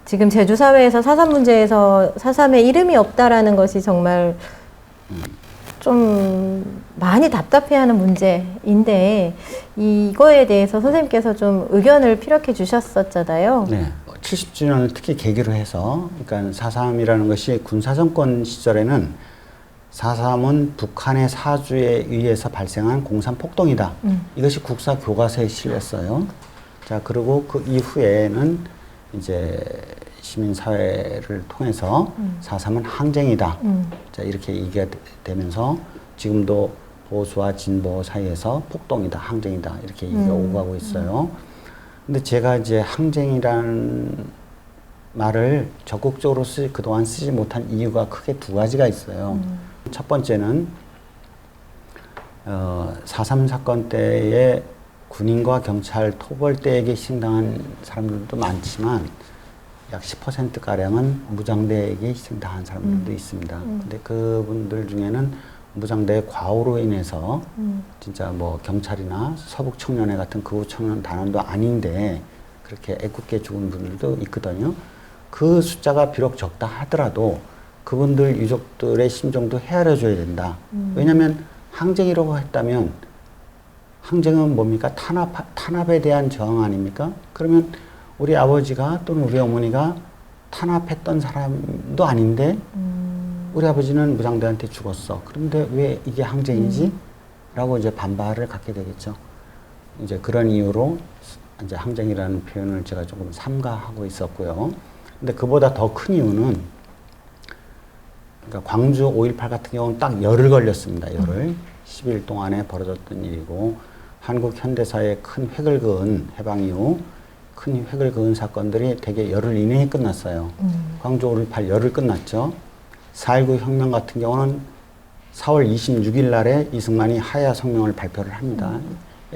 지금 제주 사회에서 4.3 문제에서 4.3의 이름이 없다라는 것이 정말 좀 많이 답답해하는 문제인데 이거에 대해서 선생님께서 좀 의견을 피력해 주셨었잖아요. 네. 70주년을 특히 계기로 해서 그러니까 4.3이라는 것이 군사정권 시절에는 4.3은 북한의 사주에 의해서 발생한 공산 폭동이다. 이것이 국사 교과서에 실렸어요. 자, 그리고 그 이후에는 이제 시민사회를 통해서 4.3은 항쟁이다. 자, 이렇게 얘기가 되면서 지금도 보수와 진보 사이에서 폭동이다, 항쟁이다. 이렇게 얘기가 오가고 있어요. 근데 제가 이제 항쟁이라는 말을 적극적으로 그동안 쓰지 못한 이유가 크게 두 가지가 있어요. 첫 번째는 4.3 사건 때에 군인과 경찰 토벌대에게 희생당한 사람들도 많지만 약 10%가량은 무장대에게 희생당한 사람들도 있습니다. 근데 그분들 중에는 무장대의 과오로 인해서 진짜 뭐 경찰이나 서북청년회 같은 극우청년 단원도 아닌데 그렇게 애꿎게 죽은 분들도 있거든요. 그 숫자가 비록 적다 하더라도 그분들 유족들의 심정도 헤아려줘야 된다. 왜냐하면 항쟁이라고 했다면 항쟁은 뭡니까? 탄압에 대한 저항 아닙니까? 그러면 우리 아버지가 또는 우리 어머니가 탄압했던 사람도 아닌데 우리 아버지는 무장대한테 죽었어. 그런데 왜 이게 항쟁이지? 라고 이제 반발을 갖게 되겠죠. 이제 그런 이유로 이제 항쟁이라는 표현을 제가 조금 삼가하고 있었고요. 근데 그보다 더 큰 이유는 그러니까 광주 5.18 같은 경우는 딱 열흘 걸렸습니다. 열흘. 10일 동안에 벌어졌던 일이고 한국 현대사의 큰 획을 그은 해방 이후 큰 획을 그은 사건들이 대개 열흘 이내에 끝났어요. 광주 5.18 열흘 끝났죠. 4.19 혁명 같은 경우는 4월 26일 날에 이승만이 하야 성명을 발표를 합니다.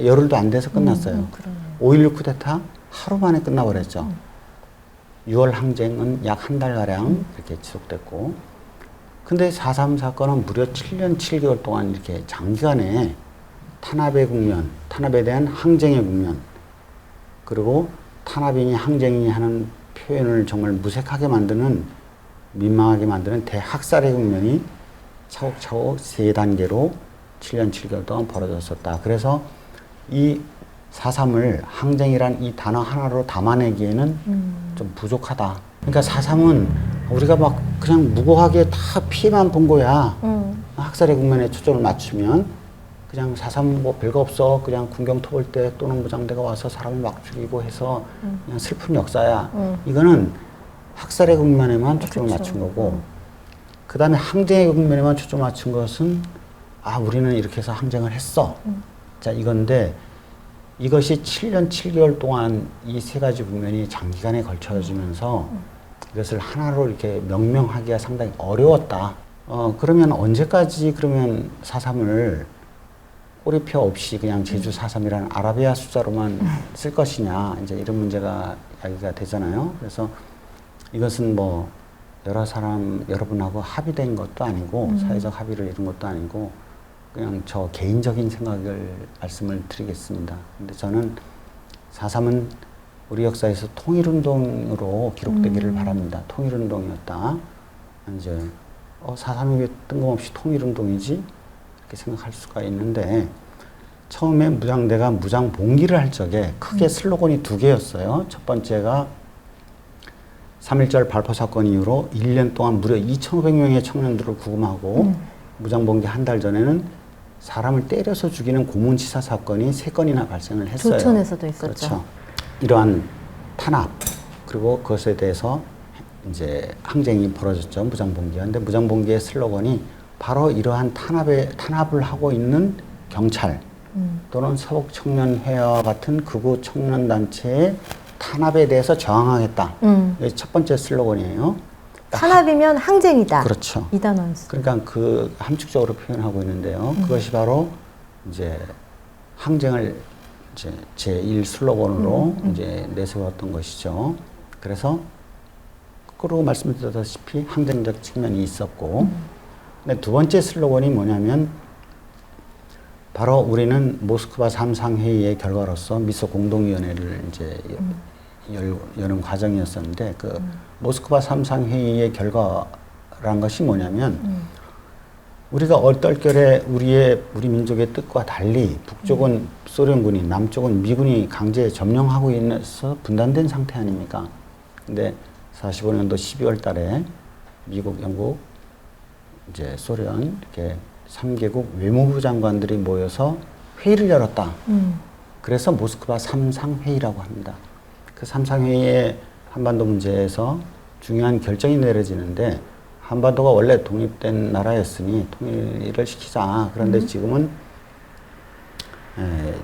열흘도 안 돼서 끝났어요. 5.16 쿠데타 하루 만에 끝나버렸죠. 6월 항쟁은 약 한 달가량 이렇게 지속됐고 근데 4.3 사건은 무려 7년 7개월 동안 이렇게 장기간에 탄압의 국면, 탄압에 대한 항쟁의 국면 그리고 탄압이니 항쟁이니 하는 표현을 정말 무색하게 만드는 민망하게 만드는 대학살의 국면이 차곡차곡 3단계로 7년 7개월 동안 벌어졌었다. 그래서 이 4.3을 항쟁이란 이 단어 하나로 담아내기에는 좀 부족하다. 그러니까 4.3은 우리가 막 그냥 무고하게 다 피해만 본 거야. 학살의 국면에 초점을 맞추면 그냥 4.3 뭐 별거 없어. 그냥 군경토벌대 또는 무장대가 와서 사람을 막 죽이고 해서 그냥 슬픈 역사야. 이거는 학살의 국면에만 초점을 맞춘 거고 그 다음에 항쟁의 국면에만 초점을 맞춘 것은 아 우리는 이렇게 해서 항쟁을 했어. 자 이건데 이것이 7년 7개월 동안 이 세 가지 국면이 장기간에 걸쳐지면서 이것을 하나로 이렇게 명명하기가 상당히 어려웠다. 그러면 언제까지 그러면 4.3을 꼬리표 없이 그냥 제주 4.3이라는 아라비아 숫자로만 쓸 것이냐 이제 이런 문제가 이야기가 되잖아요. 그래서 이것은 뭐 여러분하고 합의된 것도 아니고 사회적 합의를 이룬 것도 아니고 그냥 저 개인적인 생각을 말씀을 드리겠습니다. 근데 저는 4.3은 우리 역사에서 통일운동으로 기록되기를 바랍니다. 통일운동이었다. 이제 4.3이 왜 뜬금없이 통일운동이지? 이렇게 생각할 수가 있는데 처음에 무장대가 무장 봉기를 할 적에 크게 슬로건이 두 개였어요. 첫 번째가 3.1절 발포 사건 이후로 1년 동안 무려 2,500명의 청년들을 구금하고 무장 봉기 한 달 전에는 사람을 때려서 죽이는 고문치사 사건이 3건이나 발생을 했어요. 조천에서도 있었죠. 그렇죠. 이러한 탄압 그리고 그것에 대해서 이제 항쟁이 벌어졌죠. 무장봉기가. 근데 무장봉기의 슬로건이 바로 이러한 탄압을 하고 있는 경찰 또는 서북청년회와 같은 극우 청년단체의 탄압에 대해서 저항하겠다. 이게 첫 번째 슬로건이에요. 탄압이면 항쟁이다. 그렇죠. 이 단어였어요. 그러니까 그 함축적으로 표현하고 있는데요. 그것이 바로 이제 항쟁을 이제 제1 슬로건으로 이제 내세웠던 것이죠. 그래서 거꾸로 말씀드렸다시피 항쟁적 측면이 있었고, 근데 두 번째 슬로건이 뭐냐면 바로 우리는 모스크바 3상 회의의 결과로서 미소 공동위원회를 이제 여는 과정이었었는데 그 모스크바 3상 회의의 결과란 것이 뭐냐면 우리가 얼떨결에 우리 민족의 뜻과 달리 북쪽은 소련군이, 남쪽은 미군이 강제 점령하고 있어서 분단된 상태 아닙니까? 근데 45년도 12월 달에 미국, 영국, 이제 소련 이렇게 3개국 외무부 장관들이 모여서 회의를 열었다. 그래서 모스크바 3상 회의라고 합니다. 그 3상 회의에 한반도 문제에서 중요한 결정이 내려지는데 한반도가 원래 독립된 나라였으니 통일을 시키자. 그런데 지금은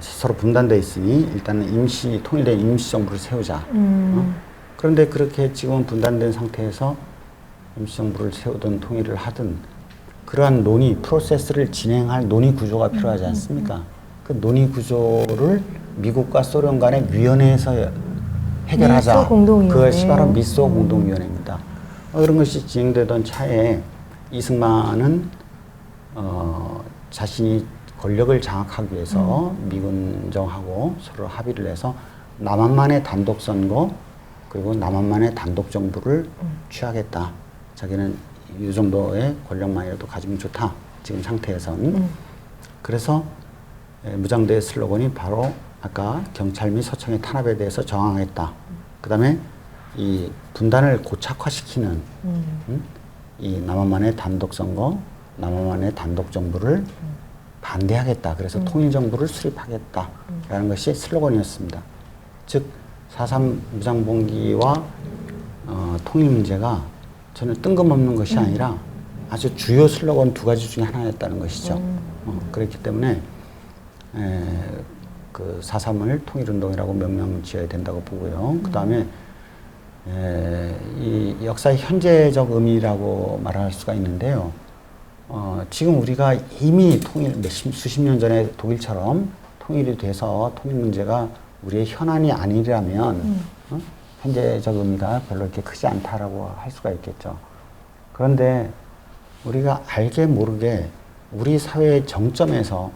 서로 분단돼 있으니 일단은 통일된 임시정부를 세우자. 그런데 그렇게 지금 분단된 상태에서 임시정부를 세우든 통일을 하든 그러한 프로세스를 진행할 논의 구조가 필요하지 않습니까? 그 논의 구조를 미국과 소련 간의 위원회에서 해결하자. 미소 공동위원회. 그것이 바로 미소 공동위원회입니다. 그런 것이 진행되던 차에 이승만은 자신이 권력을 장악하기 위해서 미군정하고 서로 합의를 해서 남한만의 단독 선거 그리고 남한만의 단독 정부를 취하겠다. 자기는 이 정도의 권력만이라도 가지면 좋다. 지금 상태에서는. 그래서 무장대의 슬로건이 바로 아까 경찰 및 서청의 탄압에 대해서 저항하겠다. 그 다음에 이 분단을 고착화시키는 이 남한만의 단독 선거, 남한만의 단독 정부를 반대하겠다. 그래서 통일 정부를 수립하겠다라는 것이 슬로건이었습니다. 즉 4.3 무장봉기와 통일 문제가 전혀 뜬금없는 것이 아니라 아주 주요 슬로건 두 가지 중에 하나였다는 것이죠. 그렇기 때문에 그 4.3을 통일운동이라고 명명 지어야 된다고 보고요. 그 다음에 이 역사의 현재적 의미라고 말할 수가 있는데요. 지금 우리가 이미 수십 년 전에 독일처럼 통일이 돼서 통일 문제가 우리의 현안이 아니라면 현재적 의미가 별로 이렇게 크지 않다라고 할 수가 있겠죠. 그런데 우리가 알게 모르게 우리 사회의 정점에서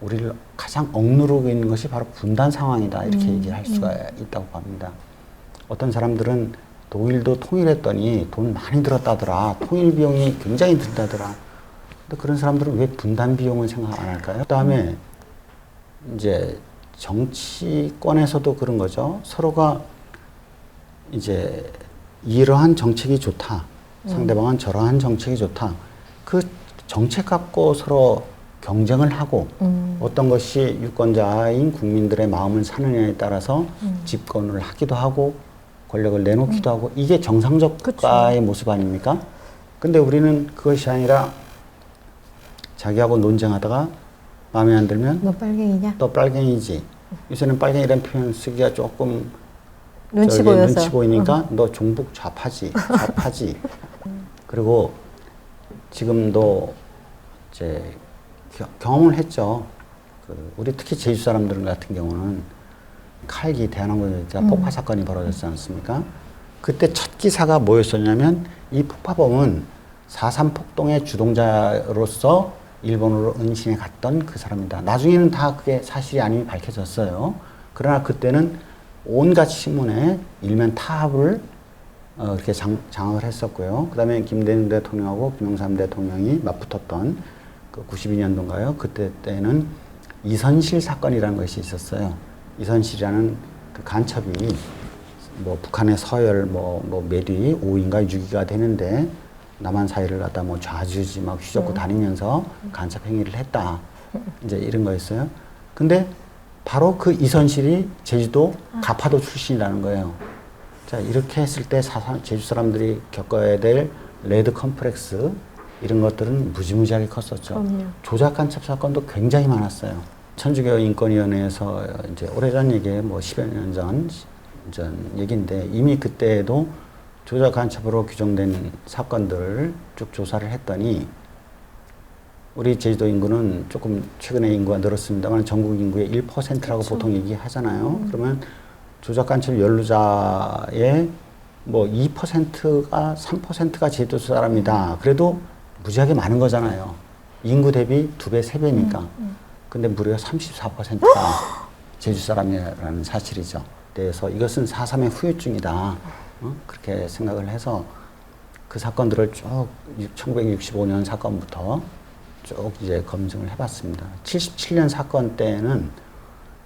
우리를 가장 억누르고 있는 것이 바로 분단 상황이다. 이렇게 얘기할 수가 있다고 봅니다. 어떤 사람들은 독일도 통일했더니 돈 많이 들었다더라. 통일 비용이 굉장히 든다더라. 근데 그런 사람들은 왜 분단 비용을 생각 안 할까요? 그 다음에 이제 정치권에서도 그런 거죠. 서로가 이제 이러한 정책이 좋다. 상대방은 저러한 정책이 좋다. 그 정책 갖고 서로 경쟁을 하고 어떤 것이 유권자인 국민들의 마음을 사느냐에 따라서 집권을 하기도 하고 권력을 내놓기도 하고 이게 정상적 국가의 모습 아닙니까? 근데 우리는 그것이 아니라 자기하고 논쟁하다가 마음에 안 들면 너 빨갱이냐? 또 빨갱이지. 요새는 빨갱이라는 표현 쓰기가 조금 눈치 보여서. 눈치 보이니까 너 종북 좌파지. 그리고 지금도 이제 경험을 했죠. 우리 특히 제주 사람들 같은 경우는 칼기 대한항공에서 폭파 사건이 벌어졌지 않습니까? 그때 첫 기사가 뭐였었냐면 이 폭파범은 4.3 폭동의 주동자로서 일본으로 은신해 갔던 그 사람이다. 나중에는 다 그게 사실이 아님이 밝혀졌어요. 그러나 그때는 온갖 신문에 일면 타압을 이렇게 장악을 했었고요. 그 다음에 김대중 대통령하고 김영삼 대통령이 맞붙었던 그 92년도인가요? 그때는 이선실 사건이라는 것이 있었어요. 이선실이라는 그 간첩이 뭐 북한의 서열 매리 5위인가 6위가 되는데 남한 사이를 갖다 뭐 좌지우지 막 휘젓고 다니면서 간첩 행위를 했다. 이제 이런 거였어요. 근데 바로 그 이선실이 제주도 가파도 출신이라는 거예요. 자, 이렇게 했을 때 제주 사람들이 겪어야 될 레드 컴플렉스 이런 것들은 무지무지하게 컸었죠. 조작 간첩 사건도 굉장히 많았어요. 천주교 인권위원회에서 이제 오래전 얘기에 뭐 10여 년 전 얘기인데 이미 그때에도 조작 간첩으로 규정된 사건들을 쭉 조사를 했더니 우리 제주도 인구는 조금 최근에 인구가 늘었습니다만 전국 인구의 1%라고 그렇죠. 보통 얘기하잖아요. 그러면 조작 간첩 연루자의 뭐 2%가 3%가 제주도 사람이다. 그래도 무지하게 많은 거잖아요. 인구 대비 2배, 3배니까. 근데 무려 34%가 제주 사람이라는 사실이죠. 대해서 이것은 4.3의 후유증이다. 그렇게 생각을 해서 그 사건들을 쭉 1965년 사건부터 쭉 이제 검증을 해봤습니다. 77년 사건 때는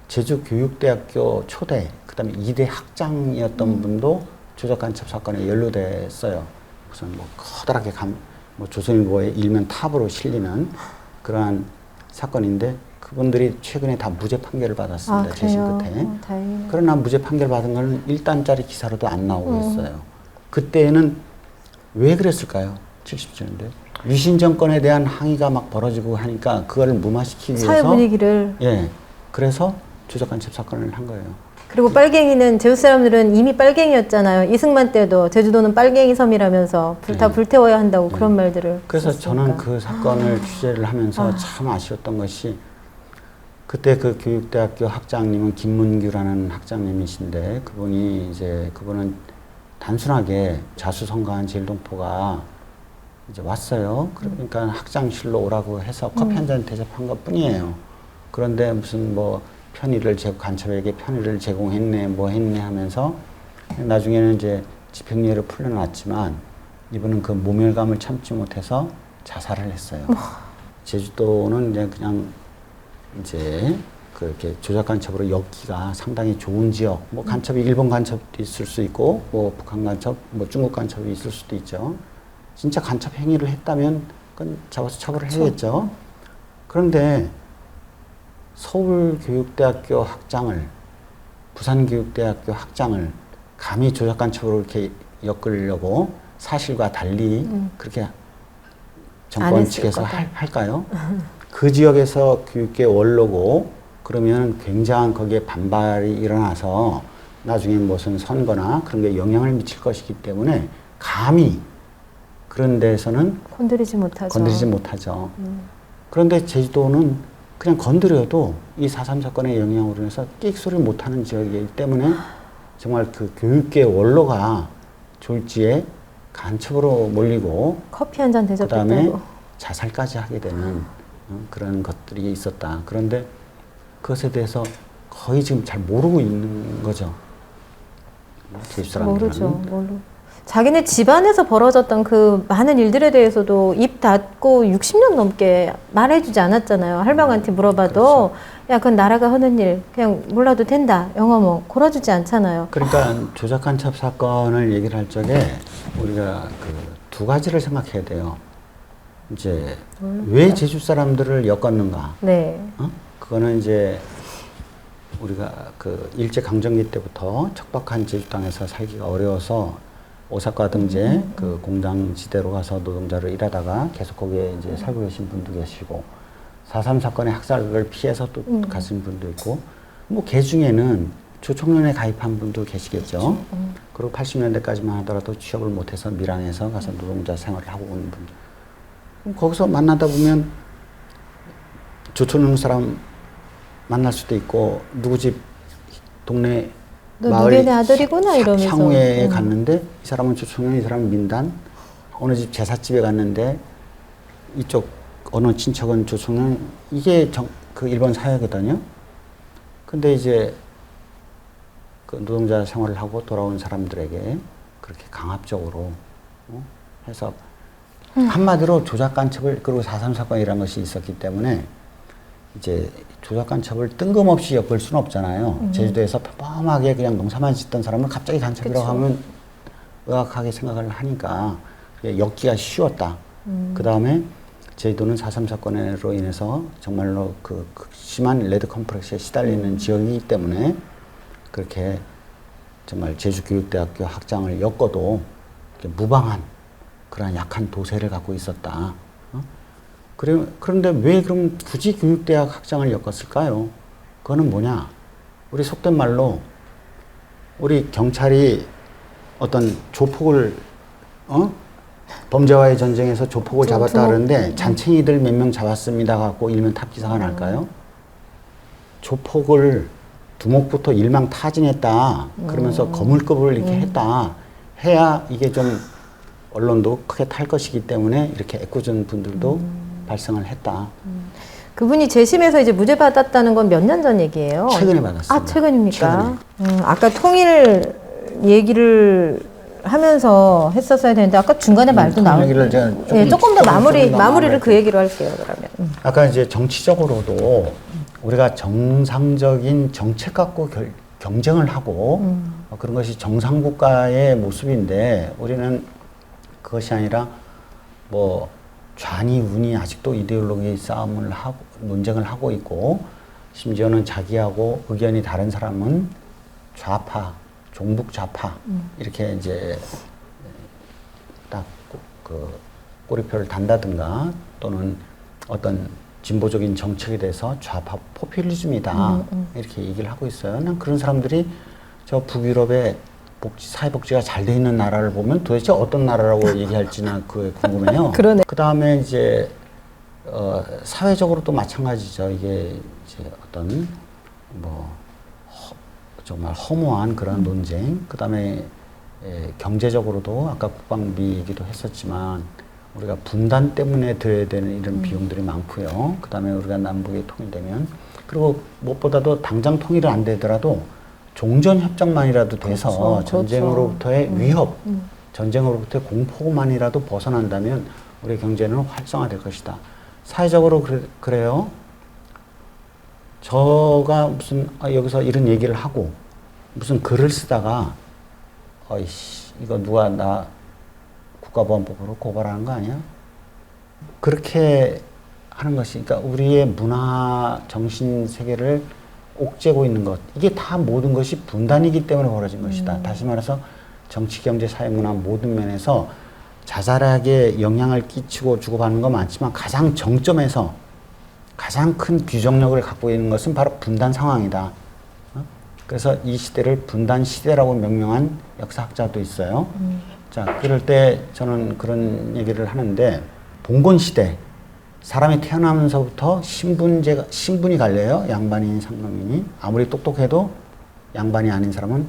제주교육대학교 초대, 그 다음에 2대 학장이었던 분도 조작간첩 사건에 연루됐어요. 무슨 뭐 커다랗게 뭐 조선일보의 일면 탑으로 실리는 그러한 사건인데 그분들이 최근에 다 무죄 판결을 받았습니다. 재심 끝에. 그러나 무죄 판결 받은 거는 1단짜리 기사로도 안 나오고 있어요. 그때는 왜 그랬을까요? 77년대. 유신 정권에 대한 항의가 막 벌어지고 하니까 그걸 무마시키기 위해서 사회 분위기를 예. 그래서 조작간첩 사건을 한 거예요. 그리고 빨갱이는 제주 사람들은 이미 빨갱이였잖아요. 이승만 때도 제주도는 빨갱이 섬이라면서 다 불태워야 한다고 그런 말들을 그래서 했으니까. 저는 그 사건을 취재를 하면서 참 아쉬웠던 것이 그때 그 교육대학교 학장님은 김문규라는 학장님이신데 그분은 단순하게 자수성가한 제일동포가 이제 왔어요. 그러니까 학장실로 오라고 해서 커피 한 잔 대접한 것 뿐이에요. 그런데 무슨 뭐 간첩에게 편의를 제공했네, 뭐 했네 하면서 나중에는 이제 집행유예를 풀려났지만 이분은 그 모멸감을 참지 못해서 자살을 했어요. 제주도는 이제 그렇게 조작간첩으로 엮기가 상당히 좋은 지역, 뭐 간첩이 일본 간첩도 있을 수 있고, 뭐 북한 간첩, 뭐 중국 간첩이 있을 수도 있죠. 진짜 간첩 행위를 했다면 그건 잡아서 처벌을 해야겠죠. 그런데 서울교육대학교 학장을, 부산교육대학교 학장을 감히 조작간첩으로 이렇게 엮으려고 사실과 달리 그렇게 정권 측에서 할까요? 그 지역에서 교육계 원로고 그러면 굉장한 거기에 반발이 일어나서 나중에 무슨 선거나 그런 게 영향을 미칠 것이기 때문에 감히 그런 데에서는 건드리지 못하죠. 그런데 제주도는 그냥 건드려도 이 4.3 사건의 영향으로 인해서 끽소리 못하는 지역이기 때문에 정말 그 교육계 원로가 졸지에 간첩으로 몰리고 커피 한 잔 대접했다고 그다음에 자살까지 하게 되는 그런 것들이 있었다. 그런데 그것에 대해서 거의 지금 잘 모르고 있는 거죠. 제주 사람들은. 모르죠. 자기네 집안에서 벌어졌던 그 많은 일들에 대해서도 입 닫고 60년 넘게 말해주지 않았잖아요. 할망한테 물어봐도 그렇죠. 야, 그건 나라가 하는 일 그냥 몰라도 된다. 영어 뭐 골아주지 않잖아요. 그러니까 조작간첩 사건을 얘기를 할 적에 우리가 그 두 가지를 생각해야 돼요. 이제 왜 제주 사람들을 엮었는가? 네. 그거는 이제 우리가 그 일제 강점기 때부터 척박한 제주 땅에서 살기가 어려워서 오사카 등재 그 공장지대로 가서 노동자로 일하다가 계속 거기에 이제 살고 계신 분도 계시고 4.3 사건의 학살을 피해서 또 가신 분도 있고 뭐 개 중에는 조총련에 가입한 분도 계시겠죠. 그리고 80년대까지만 하더라도 취업을 못해서 밀양에서 가서 노동자 생활을 하고 오는 분. 거기서 만나다 보면 조총련 사람 만날 수도 있고 누구 집 동네 마을 누구네 아들이구나 이러면서 향후에 갔는데 이 사람은 조총련, 이 사람은 민단. 어느 집 제삿집에 갔는데 이쪽 어느 친척은 조총련. 이게 그 일본 사회거든요. 근데 이제 그 노동자 생활을 하고 돌아온 사람들에게 그렇게 강압적으로 해서 한마디로 조작간첩을, 그리고 4.3 사건이라는 것이 있었기 때문에 이제 조작간첩을 뜬금없이 엮을 수는 없잖아요. 제주도에서 평범하게 그냥 농사만 짓던 사람을 갑자기 간첩이라고 하면 의아하게 생각을 하니까 엮기가 쉬웠다. 그 다음에 제주도는 4.3 사건으로 인해서 정말로 그 심한 레드 컴플렉스에 시달리는 지역이기 때문에 그렇게 정말 제주교육대학교 학장을 엮어도 무방한 그런 약한 도세를 갖고 있었다. 그런데 왜 그럼 굳이 교육대학 학장을 엮었을까요? 그거는 뭐냐? 우리 속된 말로 우리 경찰이 어떤 조폭을 범죄와의 전쟁에서 조폭을 잡았다 그러는데 잔챙이들 몇 명 잡았습니다 갖고 일면 탑 기사가 날까요? 조폭을 두목부터 일망타진했다 그러면서 거물급을 이렇게 했다 해야 이게 좀 언론도 크게 탈 것이기 때문에 이렇게 애꿎은 분들도 발생을 했다. 그분이 재심에서 이제 무죄 받았다는 건 몇 년 전 얘기예요? 최근에 받았습니다. 아, 최근입니까? 최근에. 아까 통일 얘기를 하면서 했었어야 되는데 아까 중간에 말도 나오고. 얘기를 제가 조금 더 마무리를 마무리를 그 얘기로 할게요, 그러면. 아까 이제 정치적으로도 우리가 정상적인 정책 갖고 경쟁을 하고 그런 것이 정상국가의 모습인데 우리는 그것이 아니라 뭐 좌니 우니 아직도 이데올로기 싸움을 하고 논쟁을 하고 있고 심지어는 자기하고 의견이 다른 사람은 좌파, 종북 좌파 이렇게 이제 딱 그 꼬리표를 단다든가 또는 어떤 진보적인 정책에 대해서 좌파 포퓰리즘이다 이렇게 얘기를 하고 있어요. 난 그런 사람들이 저 북유럽의 사회복지가 잘 돼 있는 나라를 보면 도대체 어떤 나라라고 얘기할지나 그게 궁금해요. 그러네. 그 다음에 이제 사회적으로도 마찬가지죠. 이게 이제 어떤 뭐 정말 허무한 그런 논쟁. 그 다음에 경제적으로도 아까 국방비 얘기도 했었지만 우리가 분단 때문에 들어야 되는 이런 비용들이 많고요. 그 다음에 우리가 남북이 통일되면 그리고 무엇보다도 당장 통일이 안 되더라도 종전협정만이라도 돼서 그렇죠. 전쟁으로부터의 위협, 전쟁으로부터의 공포만이라도 벗어난다면 우리 경제는 활성화될 것이다. 사회적으로 그래요. 저가 무슨 여기서 이런 얘기를 하고 무슨 글을 쓰다가 어이씨 이거 누가 나 국가보안법으로 고발하는 거 아니야? 그렇게 하는 것이 그러니까 우리의 문화 정신 세계를 옥죄고 있는 것 이게 다 모든 것이 분단이기 때문에 벌어진 것이다. 다시 말해서 정치, 경제, 사회, 문화 모든 면에서 자잘하게 영향을 끼치고 주고받는 건 많지만 가장 정점에서 가장 큰 규정력을 갖고 있는 것은 바로 분단 상황이다. 그래서 이 시대를 분단 시대라고 명명한 역사학자도 있어요. 자, 그럴 때 저는 그런 얘기를 하는데 봉건 시대 사람이 태어나면서부터 신분이 갈려요. 양반인 상놈이니 아무리 똑똑해도 양반이 아닌 사람은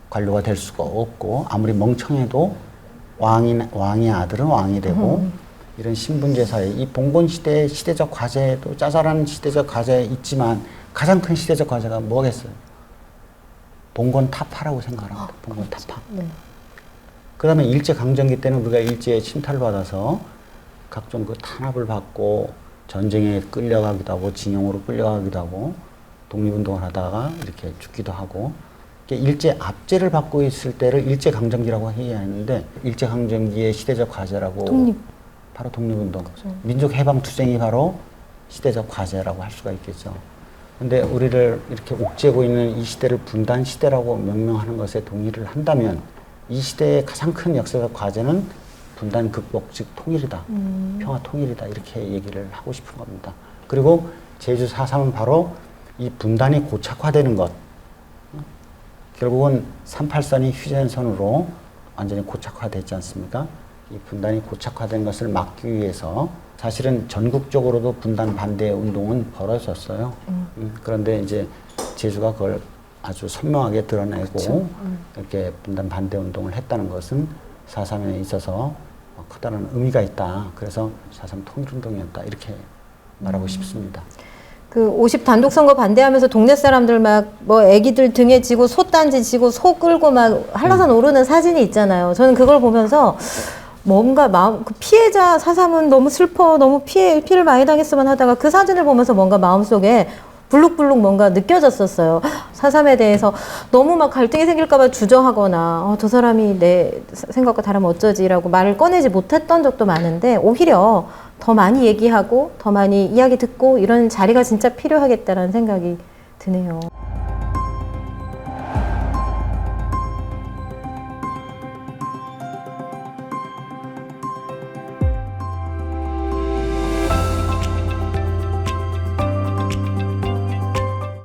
관료가 될 수가 없고 아무리 멍청해도 왕의 아들은 왕이 되고 이런 신분제 사회 이 봉건 시대의 시대적 과제도 짜잘한 시대적 과제 있지만 가장 큰 시대적 과제가 뭐겠어요? 봉건 타파라고 생각합니다. 봉건 타파. 네. 그 다음에 일제강점기 때는 우리가 일제에 침탈을 받아서 각종 그 탄압을 받고 전쟁에 끌려가기도 하고 징용으로 끌려가기도 하고 독립운동을 하다가 이렇게 죽기도 하고 일제 압제를 받고 있을 때를 일제강점기라고 해야 하는데 일제강점기의 시대적 과제라고 바로 독립운동, 민족해방투쟁이 바로 시대적 과제라고 할 수가 있겠죠. 근데 우리를 이렇게 옥죄고 있는 이 시대를 분단 시대라고 명명하는 것에 동의를 한다면 이 시대의 가장 큰 역사적 과제는 분단 극복, 즉 통일이다. 평화 통일이다. 이렇게 얘기를 하고 싶은 겁니다. 그리고 제주 4.3은 바로 이 분단이 고착화되는 것. 결국은 38선이 휴전선으로 완전히 고착화됐지 않습니까? 이 분단이 고착화된 것을 막기 위해서 사실은 전국적으로도 분단 반대 운동은 벌어졌어요. 그런데 이제 제주가 그걸 아주 선명하게 드러내고 이렇게 분단 반대 운동을 했다는 것은 4.3에 있어서 커다란 의미가 있다. 그래서 4.3 통일운동이었다. 이렇게 말하고 싶습니다. 그 50 단독 선거 반대하면서 동네 사람들 막 뭐 애기들 등에 지고 솥단지 지고 소 끌고 막 한라산 오르는 사진이 있잖아요. 저는 그걸 보면서 뭔가 그 피해자 4.3은 너무 슬퍼, 너무 피를 많이 당했으면 하다가 그 사진을 보면서 뭔가 마음속에 불룩불룩 뭔가 느껴졌었어요. 4.3에 대해서 너무 막 갈등이 생길까봐 주저하거나 저 사람이 내 생각과 다르면 어쩌지라고 말을 꺼내지 못했던 적도 많은데 오히려 더 많이 얘기하고 더 많이 이야기 듣고 이런 자리가 진짜 필요하겠다라는 생각이 드네요.